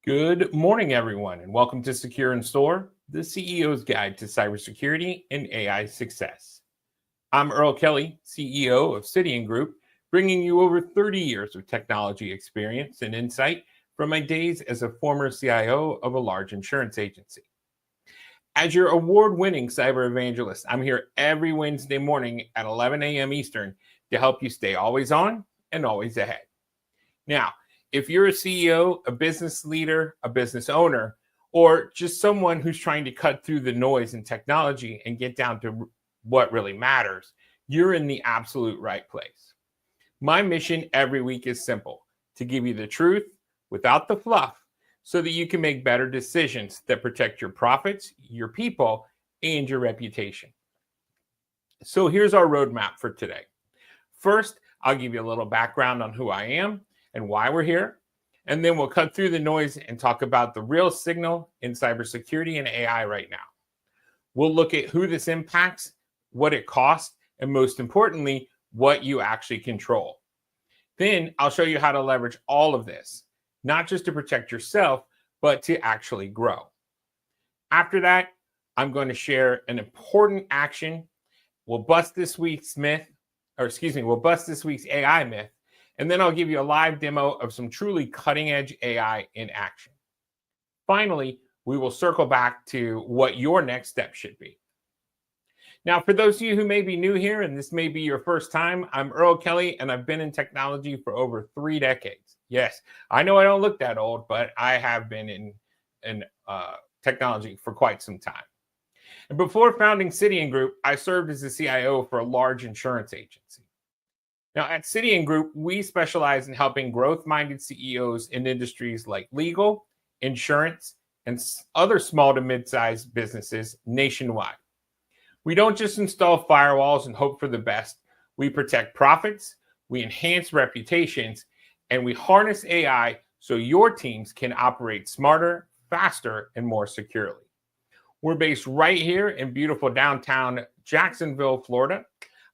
Good morning, everyone, and welcome to Secure and Soar, the CEO's Guide to Cybersecurity and AI Success. I'm Earl Kelly, CEO of Cydian Group, bringing you over 30 years of technology experience and insight from my days as a former CIO of a large insurance agency. As your award-winning Cyber Evangelist, I'm here every Wednesday morning at 11 a.m. Eastern to help you stay always on and always ahead. Now, if you're a CEO, a business leader, a business owner, or just someone who's trying to cut through the noise in technology and get down to what really matters, you're in the absolute right place. My mission every week is simple: to give you the truth without the fluff so that you can make better decisions that protect your profits, your people, and your reputation. So here's our roadmap for today. First, I'll give you a little background on who I am and why we're here. And then we'll cut through the noise and talk about the real signal in cybersecurity and AI right now. We'll look at who this impacts, what it costs, and most importantly, what you actually control. Then I'll show you how to leverage all of this, not just to protect yourself, but to actually grow. After that, I'm going to share an important action. We'll bust this week's AI myth. And then I'll give you a live demo of some truly cutting-edge AI in action. Finally, we will circle back to what your next step should be. Now, for those of you who may be new here, and this may be your first time, I'm Earl Kelly, and I've been in technology for over 3 decades. Yes, I know I don't look that old, but I have been in technology for quite some time. And before founding Cydian Group, I served as a CIO for a large insurance agency. Now, at Cydian Group, we specialize in helping growth-minded CEOs in industries like legal, insurance, and other small to mid-sized businesses nationwide. We don't just install firewalls and hope for the best. We protect profits, we enhance reputations, and we harness AI so your teams can operate smarter, faster, and more securely. We're based right here in beautiful downtown Jacksonville, Florida.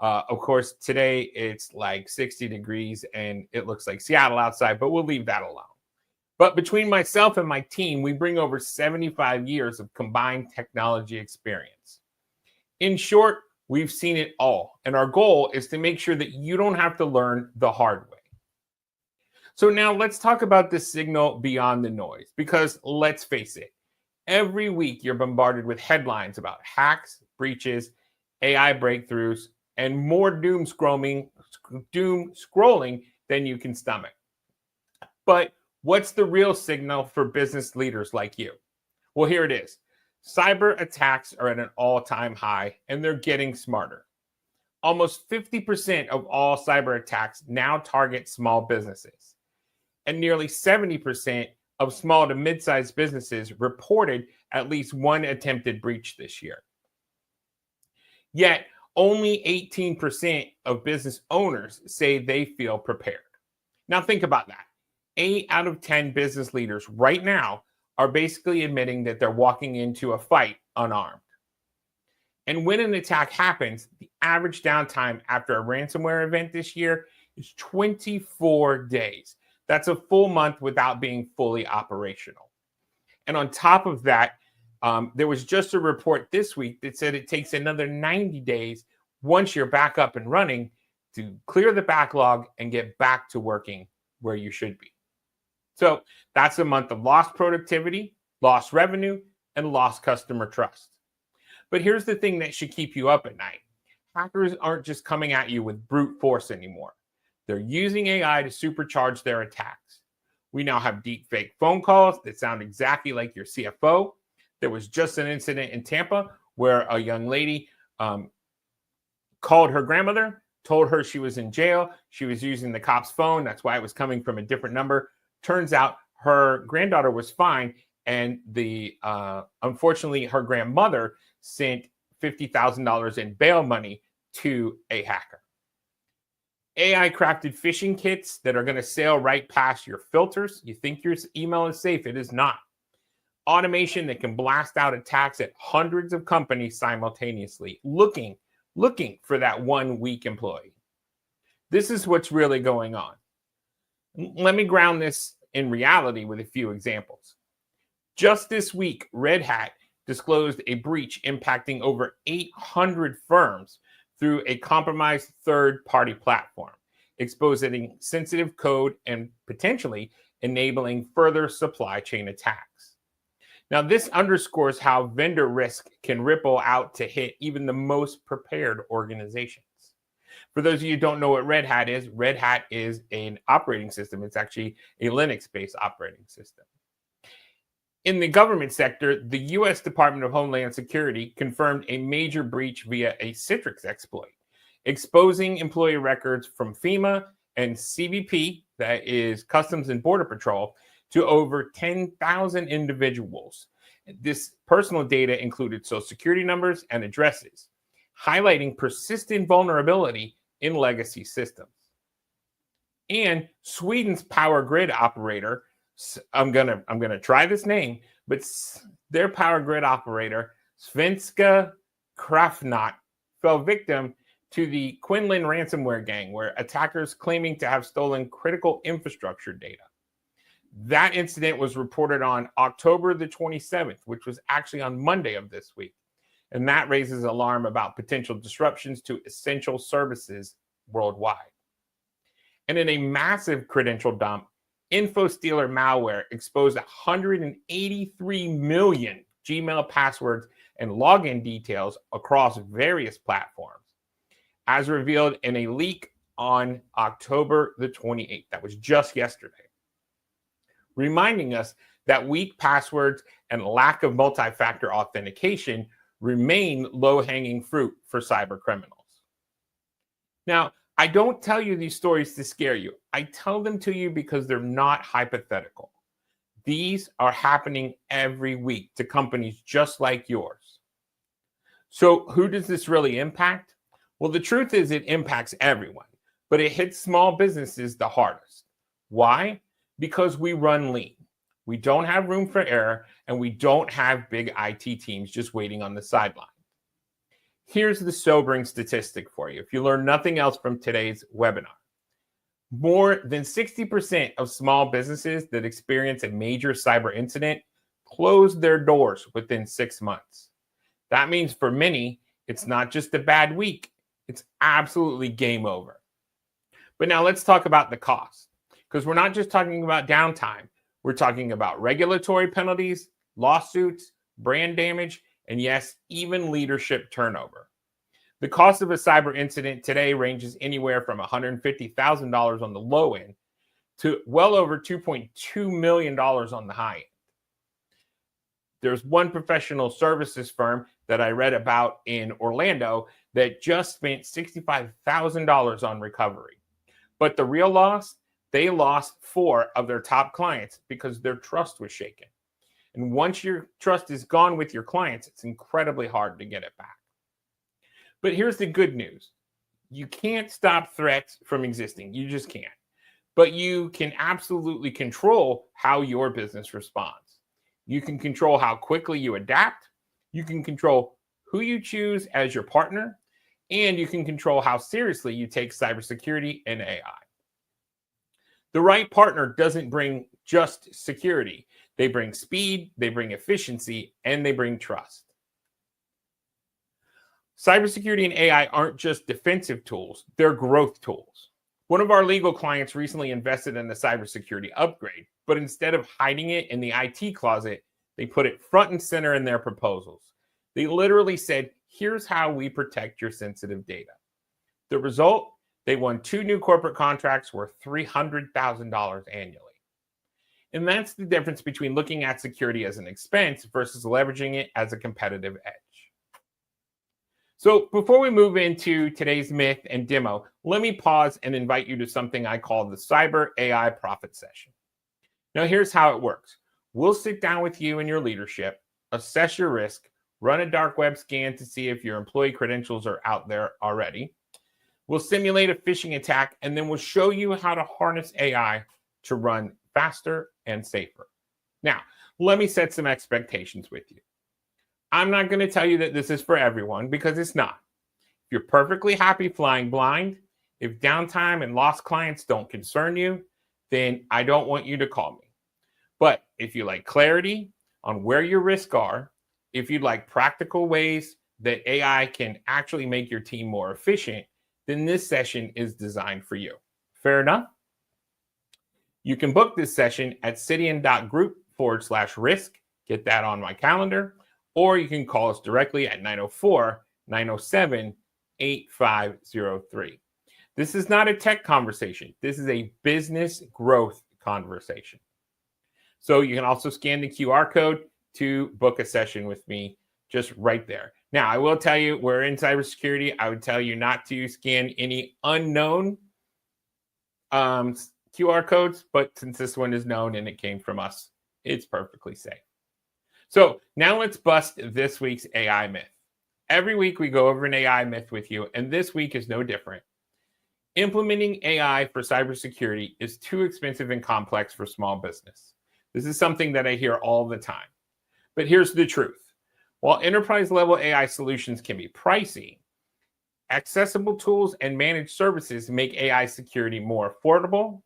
Of course, today it's like 60 degrees and it looks like Seattle outside, but we'll leave that alone. But between myself and my team, we bring over 75 years of combined technology experience. In short, we've seen it all, and our goal is to make sure that you don't have to learn the hard way. So now let's talk about the signal beyond the noise, because let's face it, every week you're bombarded with headlines about hacks, breaches, AI breakthroughs, and more doom scrolling than you can stomach. But what's the real signal for business leaders like you? Well, here it is. Cyber attacks are at an all-time high, and they're getting smarter. Almost 50% of all cyber attacks now target small businesses, and nearly 70% of small to mid-sized businesses reported at least one attempted breach this year. Yet, only 18% of business owners say they feel prepared. Now think about that. 8 out of 10 business leaders right now are basically admitting that they're walking into a fight unarmed. And when an attack happens, the average downtime after a ransomware event this year is 24 days. That's a full month without being fully operational. And on top of that, there was just a report this week that said it takes another 90 days once you're back up and running to clear the backlog and get back to working where you should be. So that's a month of lost productivity, lost revenue, and lost customer trust. But here's the thing that should keep you up at night. Hackers aren't just coming at you with brute force anymore. They're using AI to supercharge their attacks. We now have deep fake phone calls that sound exactly like your CFO. There was just an incident in Tampa where a young lady called her grandmother, told her she was in jail. She was using the cop's phone. That's why it was coming from a different number. Turns out her granddaughter was fine. And unfortunately, her grandmother sent $50,000 in bail money to a hacker. AI crafted phishing kits that are going to sail right past your filters. You think your email is safe. It is not. Automation that can blast out attacks at hundreds of companies simultaneously, looking for that one weak employee. This is what's really going on. Let me ground this in reality with a few examples. Just this week, Red Hat disclosed a breach impacting over 800 firms through a compromised third-party platform, exposing sensitive code and potentially enabling further supply chain attacks. Now, this underscores how vendor risk can ripple out to hit even the most prepared organizations. For those of you who don't know what Red Hat is an operating system. It's actually a Linux-based operating system. In the government sector, the U.S. Department of Homeland Security confirmed a major breach via a Citrix exploit, exposing employee records from FEMA and CBP, that is Customs and Border Patrol, to over 10,000 individuals. This personal data included social security numbers and addresses, highlighting persistent vulnerability in legacy systems. And Sweden's power grid operator, I'm gonna try this name, but their power grid operator, Svenska Kraftnät, fell victim to the Quinlan ransomware gang, where attackers claiming to have stolen critical infrastructure data. That incident was reported on October the 27th, which was actually on Monday of this week. And that raises alarm about potential disruptions to essential services worldwide. And in a massive credential dump, InfoStealer malware exposed 183 million Gmail passwords and login details across various platforms, as revealed in a leak on October the 28th. That was just yesterday, reminding us that weak passwords and lack of multi-factor authentication remain low-hanging fruit for cyber criminals. Now, I don't tell you these stories to scare you. I tell them to you because they're not hypothetical. These are happening every week to companies just like yours. So who does this really impact? Well, the truth is it impacts everyone, but it hits small businesses the hardest. Why? Because we run lean. We don't have room for error, and we don't have big IT teams just waiting on the sideline. Here's the sobering statistic for you, if you learn nothing else from today's webinar. More than 60% of small businesses that experience a major cyber incident close their doors within 6 months. That means for many, it's not just a bad week, it's absolutely game over. But now let's talk about the cost, because we're not just talking about downtime. We're talking about regulatory penalties, lawsuits, brand damage, and yes, even leadership turnover. The cost of a cyber incident today ranges anywhere from $150,000 on the low end to well over $2.2 million on the high end. There's one professional services firm that I read about in Orlando that just spent $65,000 on recovery. But the real loss, they lost 4 of their top clients because their trust was shaken. And once your trust is gone with your clients, it's incredibly hard to get it back. But here's the good news. You can't stop threats from existing. You just can't. But you can absolutely control how your business responds. You can control how quickly you adapt. You can control who you choose as your partner. And you can control how seriously you take cybersecurity and AI. The right partner doesn't bring just security. They bring speed, they bring efficiency, and they bring trust. Cybersecurity and AI aren't just defensive tools, they're growth tools. One of our legal clients recently invested in a cybersecurity upgrade, but instead of hiding it in the IT closet, they put it front and center in their proposals. They literally said, here's how we protect your sensitive data. The result? They won 2 new corporate contracts worth $300,000 annually. And that's the difference between looking at security as an expense versus leveraging it as a competitive edge. So before we move into today's myth and demo, let me pause and invite you to something I call the Cyber AI Profit Session. Now here's how it works. We'll sit down with you and your leadership, assess your risk, run a dark web scan to see if your employee credentials are out there already. We'll simulate a phishing attack, and then we'll show you how to harness AI to run faster and safer. Now, let me set some expectations with you. I'm not going to tell you that this is for everyone because it's not. If you're perfectly happy flying blind, if downtime and lost clients don't concern you, then I don't want you to call me. But if you like clarity on where your risks are, if you'd like practical ways that AI can actually make your team more efficient, then this session is designed for you. Fair enough? You can book this session at cydian.group/risk. Get that on my calendar. Or you can call us directly at 904-907-8503. This is not a tech conversation. This is a business growth conversation. So you can also scan the QR code to book a session with me just right there. Now, I will tell you, we're in cybersecurity. I would tell you not to scan any unknown QR codes, but since this one is known and it came from us, it's perfectly safe. So now let's bust this week's AI myth. Every week we go over an AI myth with you, and this week is no different. Implementing AI for cybersecurity is too expensive and complex for small business. This is something that I hear all the time. But here's the truth. While enterprise-level AI solutions can be pricey, accessible tools and managed services make AI security more affordable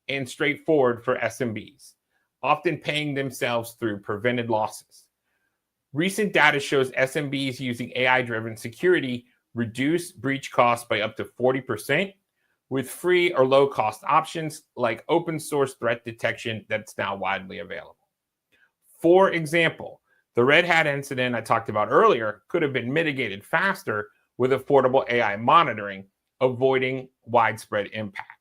and straightforward for SMBs, often paying themselves through prevented losses. Recent data shows SMBs using AI-driven security reduce breach costs by up to 40% with free or low-cost options like open source threat detection that's now widely available. For example, the Red Hat incident I talked about earlier could have been mitigated faster with affordable AI monitoring, avoiding widespread impact.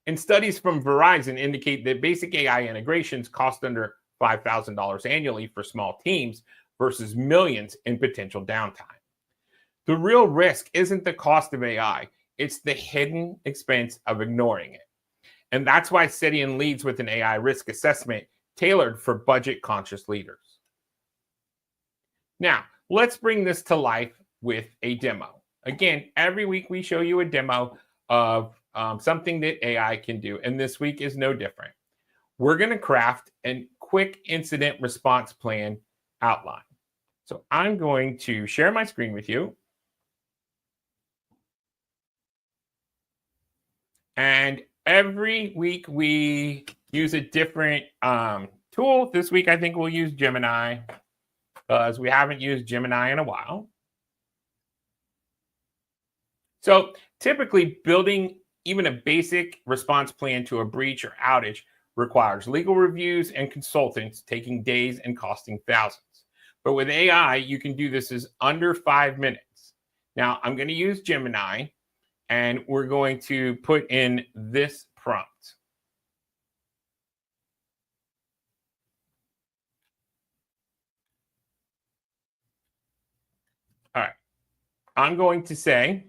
And studies from Verizon indicate that basic AI integrations cost under $5,000 annually for small teams versus millions in potential downtime. The real risk isn't the cost of AI, it's the hidden expense of ignoring it. And that's why Cydian leads with an AI risk assessment tailored for budget-conscious leaders. Now, let's bring this to life with a demo. Again, every week we show you a demo of something that AI can do, and this week is no different. We're going to craft a quick incident response plan outline. So I'm going to share my screen with you. And every week we use a different tool. This week I think we'll use Gemini because we haven't used Gemini in a while. So typically building even a basic response plan to a breach or outage requires legal reviews and consultants taking days and costing thousands. But with AI, you can do this as under 5 minutes. Now I'm going to use Gemini and we're going to put in this prompt. All right. I'm going to say,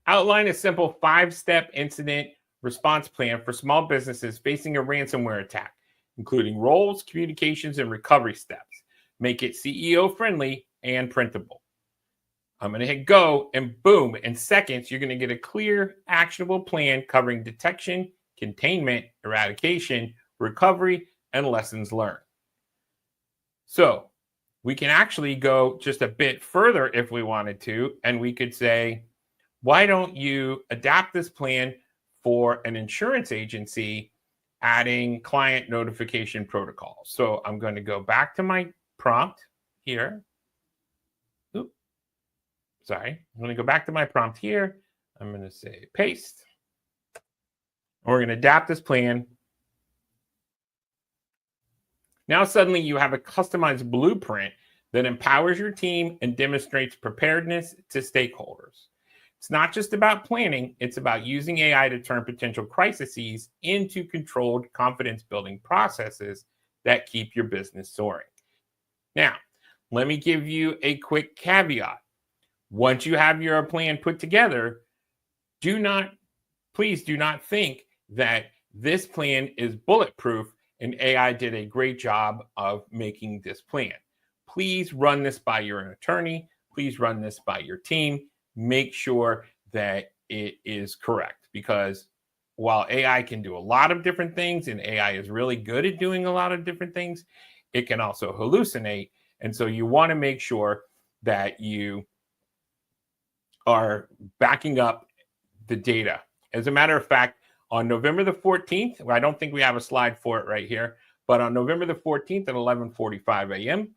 outline a simple 5-step incident response plan for small businesses facing a ransomware attack, including roles, communications, and recovery steps. Make it CEO friendly and printable. I'm going to hit go, and boom, in seconds, you're going to get a clear, actionable plan covering detection, containment, eradication, recovery, and lessons learned. So we can actually go just a bit further if we wanted to, and we could say, why don't you adapt this plan for an insurance agency, adding client notification protocols? So I'm going to go back to my prompt here. I'm going to go back to my prompt here. I'm going to say paste. And we're going to adapt this plan. Now suddenly you have a customized blueprint that empowers your team and demonstrates preparedness to stakeholders. It's not just about planning, it's about using AI to turn potential crises into controlled confidence-building processes that keep your business soaring. Now, let me give you a quick caveat. Once you have your plan put together, please do not think that this plan is bulletproof and AI did a great job of making this plan. Please run this by your attorney. Please run this by your team. Make sure that it is correct, because while AI can do a lot of different things and AI is really good at doing a lot of different things, it can also hallucinate. And so you want to make sure that you are backing up the data. As a matter of fact, on November the 14th, I don't think we have a slide for it right here, but on November the 14th at 11:45 a.m.,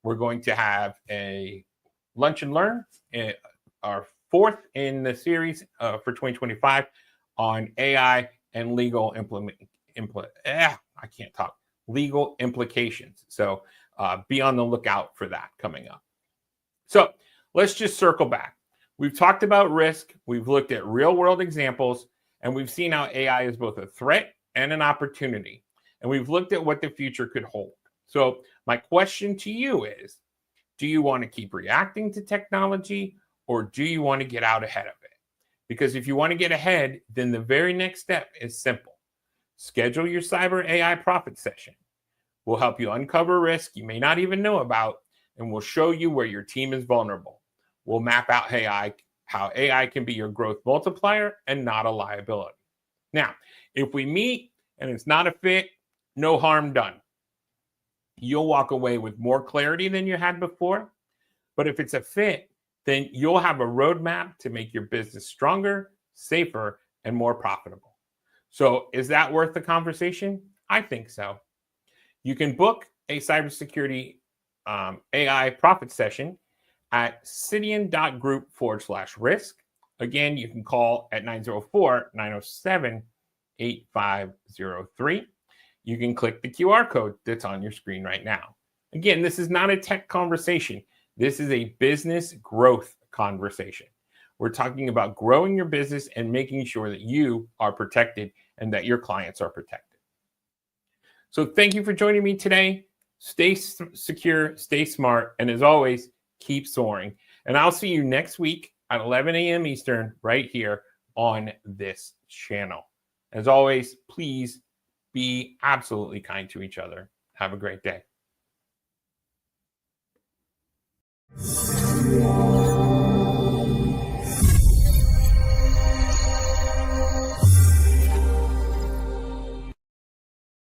we're going to have a lunch and learn, our fourth in the series for 2025 on AI and legal legal implications. So be on the lookout for that coming up. So let's just circle back. We've talked about risk. We've looked at real world examples, and we've seen how AI is both a threat and an opportunity. And we've looked at what the future could hold. So my question to you is, do you want to keep reacting to technology, or do you want to get out ahead of it? Because if you want to get ahead, then the very next step is simple. Schedule your cyber AI profit session. We'll help you uncover risk you may not even know about, and we'll show you where your team is vulnerable. We'll map out how AI can be your growth multiplier and not a liability. Now, if we meet and it's not a fit, no harm done. You'll walk away with more clarity than you had before. But if it's a fit, then you'll have a roadmap to make your business stronger, safer, and more profitable. So is that worth the conversation? I think so. You can book a cybersecurity AI profit session at cydian.group/risk. Again, you can call at 904-907-8503. You can click the QR code that's on your screen right now. Again, this is not a tech conversation. This is a business growth conversation. We're talking about growing your business and making sure that you are protected and that your clients are protected. So thank you for joining me today. Stay secure, stay smart, and as always, keep soaring. And I'll see you next week at 11 a.m. Eastern right here on this channel. As always, please be absolutely kind to each other. Have a great day.